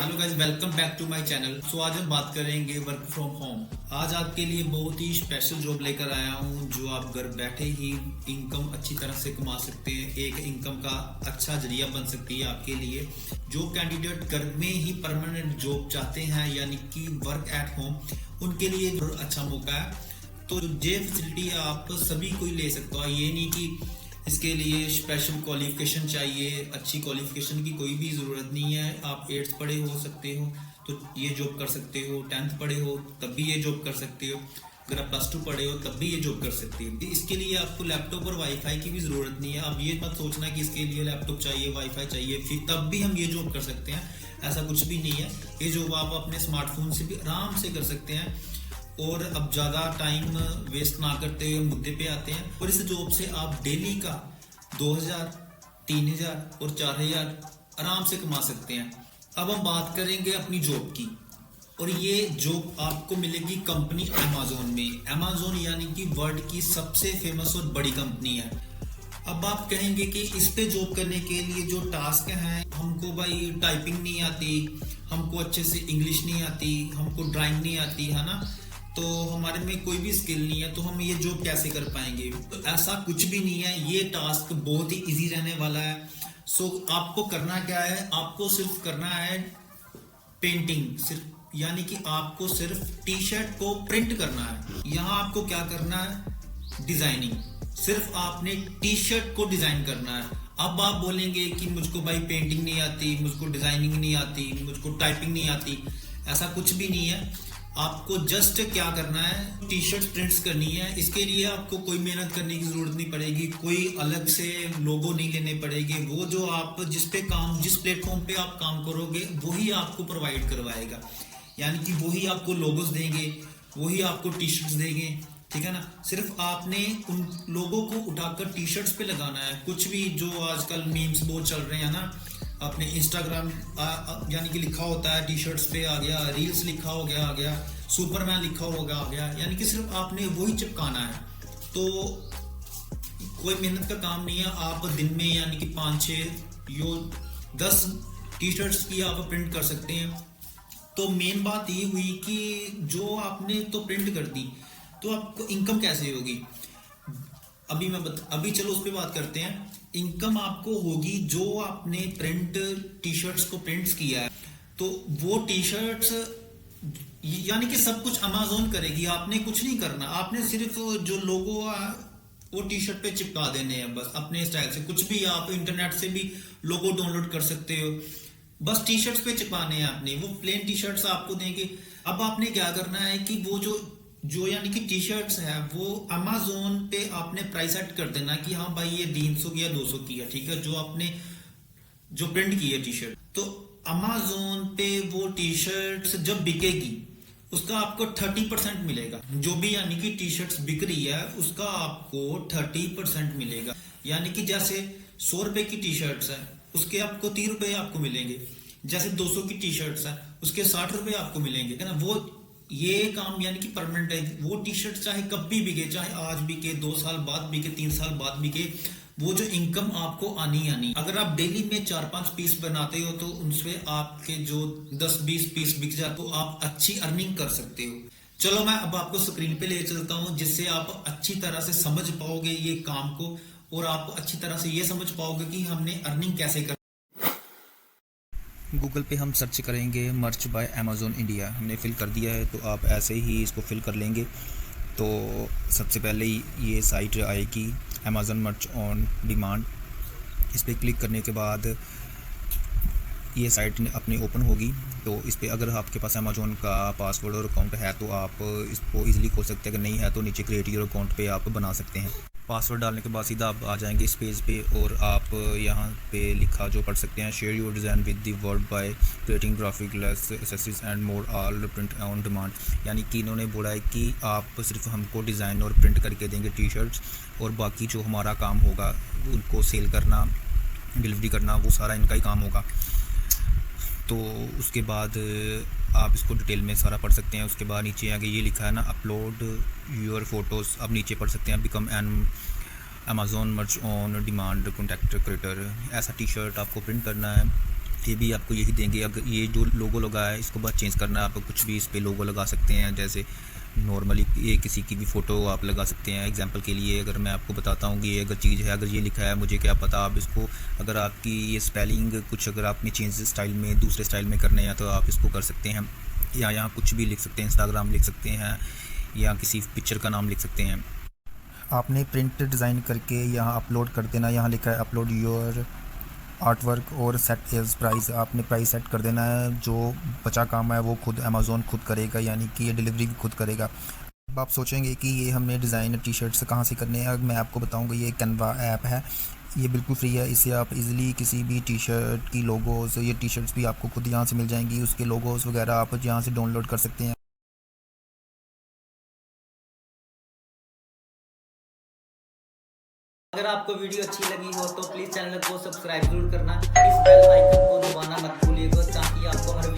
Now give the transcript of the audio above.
Hello guys, welcome back to my channel. So आज हम बात करेंगे वर्क फ्रॉम होम। आज आपके लिए बहुत ही स्पेशल जॉब लेकर आया हूँ जो आप घर बैठे ही इनकम अच्छी तरह से कमा सकते हैं। एक इनकम का अच्छा जरिया बन सकती है आपके लिए। जो कैंडिडेट घर में ही परमानेंट जॉब चाहते हैं यानी कि वर्क एट होम, उनके लिए बहुत अच्छा मौका है। तो ये फैसिलिटी आप सभी को ही ले सकते हो। ये नहीं कि इसके लिए स्पेशल क्वालिफिकेशन चाहिए। अच्छी क्वालिफिकेशन की कोई भी ज़रूरत नहीं है। आप 8th पढ़े हो सकते हो तो ये जॉब कर सकते हो, 10th पढ़े हो तब भी ये जॉब कर सकते हो, अगर आप +2 पढ़े हो तब भी ये जॉब कर सकते हो। इसके लिए आपको लैपटॉप और वाईफाई की भी ज़रूरत नहीं है। आप ये मत सोचना कि इसके लिए लैपटॉप चाहिए, वाईफाई चाहिए, फिर तब भी हम ये जॉब कर सकते हैं। ऐसा कुछ भी नहीं है। ये जॉब आप अपने स्मार्टफोन से भी आराम से कर सकते हैं। और अब ज़्यादा टाइम वेस्ट ना करते हुए मुद्दे पे आते हैं। और इस जॉब से आप डेली का 2000, 3000 और 4000 आराम से कमा सकते हैं। अब हम बात करेंगे अपनी जॉब की, और ये जॉब आपको मिलेगी कंपनी अमेज़न में। अमेज़न यानी कि वर्ल्ड की सबसे फेमस और बड़ी कंपनी है। अब आप कहेंगे कि इस पे जॉब करने के लिए जो टास्क हैं, हमको भाई टाइपिंग नहीं आती, हमको अच्छे से इंग्लिश नहीं आती, हमको ड्राइंग नहीं आती, है ना, तो हमारे में कोई भी स्किल नहीं है, तो हम ये जॉब कैसे कर पाएंगे? तो ऐसा कुछ भी नहीं है। ये टास्क बहुत ही इजी रहने वाला है। सो आपको करना क्या है? आपको सिर्फ करना है पेंटिंग, सिर्फ यानी कि आपको सिर्फ टी शर्ट को प्रिंट करना है। यहाँ आपको क्या करना है? डिजाइनिंग। सिर्फ आपने टी शर्ट को डिजाइन करना है। अब आप बोलेंगे कि मुझको भाई पेंटिंग नहीं आती, मुझको डिजाइनिंग नहीं आती, मुझको टाइपिंग नहीं आती। ऐसा कुछ भी नहीं है। आपको जस्ट क्या करना है? टी शर्ट प्रिंट्स करनी है। इसके लिए आपको कोई मेहनत करने की जरूरत नहीं पड़ेगी, कोई अलग से लोगो नहीं लेने पड़ेंगे। वो जो आप जिस प्लेटफॉर्म पे आप काम करोगे वही आपको प्रोवाइड करवाएगा। यानी कि वही आपको लोगोस देंगे, वही आपको टी शर्ट्स देंगे, ठीक है ना। सिर्फ आपने उन लोगों को उठाकर टी शर्ट्स पे लगाना है। कुछ भी जो आजकल मीम्स बहुत चल रहे हैं ना, अपने इंस्टाग्राम यानी कि लिखा होता है टी शर्ट्स पे आ गया, रील्स लिखा हो गया आ गया, सुपरमैन लिखा होगा आ गया, यानी कि सिर्फ आपने वही चिपकाना है। तो कोई मेहनत का काम नहीं है। आप दिन में यानी कि 5-6 या 10 टी शर्ट्स की आप प्रिंट कर सकते हैं। तो मेन बात ये हुई कि जो आपने तो प्रिंट कर दी, तो आपको इनकम कैसे होगी? अभी चलो उस पर बात करते हैं। इनकम आपको होगी जो आपने टी शर्ट्स को प्रिंट्स किया है, तो वो टी शर्ट्स यानी कि सब कुछ अमेज़न करेगी। आपने कुछ नहीं करना। आपने सिर्फ जो लोगो वो टी शर्ट पे चिपका देने हैं बस अपने स्टाइल से। कुछ भी आप इंटरनेट से भी लोगो डाउनलोड कर सकते हो, बस टी शर्ट्स पे चिपकाने हैं आपने। वो प्लेन टी शर्ट्स आपको देंगे। अब आपने क्या करना है कि वो जो यानी कि टी शर्ट्स है वो अमेज़न पे आपने प्राइस सेट कर देना कि हाँ भाई ये 300 की या 200 की है, ठीक है, जो आपने जो प्रिंट की है टी शर्ट। तो अमेज़न पे वो टी शर्ट्स जब बिकेगी उसका आपको 30% मिलेगा। जो भी यानी कि टी शर्ट्स बिक रही है उसका आपको 30% मिलेगा। यानी कि जैसे 100 रुपए की टी शर्ट्स है उसके आपको 30 रुपए आपको मिलेंगे। जैसे 200 की टी शर्ट्स है उसके 60 रुपए आपको मिलेंगे, है ना। वो ये काम यानी कि परमानेंट है। वो टी शर्ट चाहे कब भी बिके, चाहे आज बिके, 2 साल बाद बिके, 3 साल बाद बिके, वो जो इनकम आपको आनी। अगर आप डेली में 4-5 पीस बनाते हो तो उनसे आपके जो 10-20 पीस बिक जाए तो आप अच्छी अर्निंग कर सकते हो। चलो मैं अब आपको स्क्रीन पे ले चलता हूँ जिससे आप अच्छी तरह से समझ पाओगे ये काम को, और आप अच्छी तरह से ये समझ पाओगे कि हमने अर्निंग कैसे कर। गूगल पे हम सर्च करेंगे मर्च बाय अमेज़न इंडिया। हमने फिल कर दिया है, तो आप ऐसे ही इसको फिल कर लेंगे। तो सबसे पहले ये साइट आएगी अमेज़न मर्च ऑन डिमांड। इस पर क्लिक करने के बाद ये साइट अपनी ओपन होगी। तो इस पर अगर आपके पास अमेज़न का पासवर्ड और अकाउंट है तो आप इसको ईजिली खोल सकते हैं। अगर नहीं है तो नीचे क्रिएट योर अकाउंट पे आप बना सकते हैं। पासवर्ड डालने के बाद सीधा आप आ जाएंगे इस पेज पे, और आप यहाँ पे लिखा जो पढ़ सकते हैं, share your design with the world by creating graphic less accessories and more all print on demand. यानी कि इन्होंने बोला है कि आप सिर्फ हमको डिज़ाइन और प्रिंट करके देंगे टी शर्ट्स, और बाकी जो हमारा काम होगा उनको सेल करना, डिलीवरी करना, वो सारा इनका ही काम होगा। तो उसके बाद आप इसको डिटेल में सारा पढ़ सकते हैं। उसके बाद नीचे आगे ये लिखा है ना, अपलोड योर फोटोज़, आप नीचे पढ़ सकते हैं, बिकम एन अमेज़न मर्च ऑन डिमांड कॉन्टैक्ट क्रिएटर। ऐसा टी शर्ट आपको प्रिंट करना है ये भी आपको यही देंगे। अगर ये जो लोगो लगा है इसको बस चेंज करना है, आप कुछ भी इस पे लोगो लगा सकते हैं। जैसे नॉर्मली ये किसी की भी फ़ोटो आप लगा सकते हैं। एग्जांपल के लिए अगर मैं आपको बताता हूँ कि ये अगर चीज़ है, अगर ये लिखा है मुझे क्या पता, आप इसको अगर आपकी ये स्पेलिंग कुछ अगर आपने चेंज स्टाइल में दूसरे स्टाइल में करने हैं तो आप इसको कर सकते हैं। या यहाँ कुछ भी लिख सकते हैं, इंस्टाग्राम लिख सकते हैं या किसी पिक्चर का नाम लिख सकते हैं। आपने प्रिंट डिज़ाइन करके यहाँ अपलोड कर देना। यहाँ लिखा है अपलोड योर आर्ट वर्क और सेट एज प्राइस। आपने प्राइस सेट कर देना है। जो बचा काम है वो खुद अमेज़ोन खुद करेगा, यानी कि ये डिलीवरी भी खुद करेगा। अब आप सोचेंगे कि ये हमने डिज़ाइन टी शर्ट्स कहाँ से करने हैं। मैं आपको बताऊंगा, ये कैनवा ऐप है, ये बिल्कुल फ्री है। इससे आप इजीली किसी भी टी शर्ट की लोगोज़, ये टी शर्ट्स भी आपको खुद यहाँ से मिल जाएंगी, उसके लोगोज़ वगैरह आप यहाँ से डाउनलोड कर सकते हैं। अगर आपको वीडियो अच्छी लगी हो तो प्लीज़ चैनल को सब्सक्राइब जरूर करना। इस बेल आइकन को दबाना मत भूलिएगा ताकि आपको हर